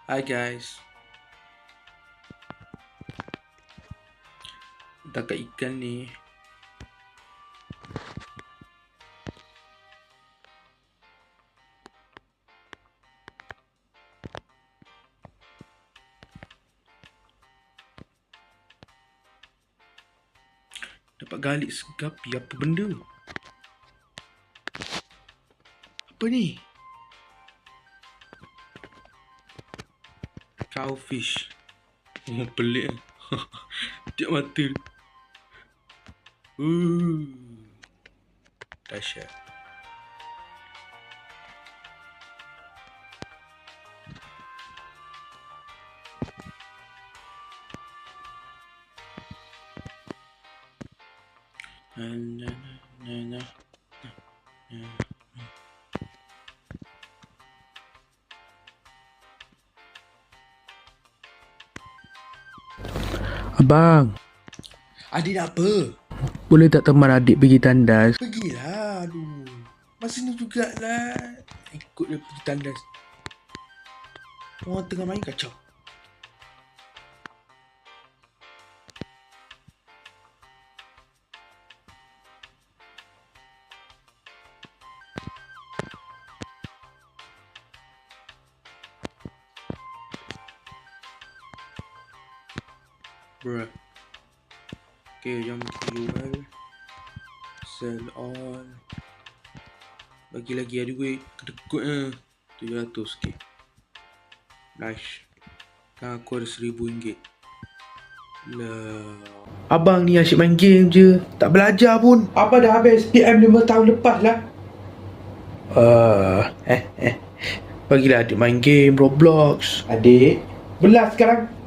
Hi guys. Tangkap ikan ni. Dapat galik segapi. Apa benda? Apa ni? Cowfish. Oh, pelik. Tiap mata. Dahsyat. Abang, Adik nak apa? boleh tak teman adik pergi tandas? Pergilah. Aduh. Masa ni jugalah. Ikut dia pergi tandas. Orang tengah main kacau. Bruh. Okay, jom kita jual. Sell all. Bagi lagi ada duit. Kedekut 700. Okay. Nice. Kan aku ada RM1,000. Lah. Abang ni asyik main game je, tak belajar pun. Abang dah habis PM 5 tahun lepas lah. Bagilah adik main game Roblox. Adik, belas sekarang.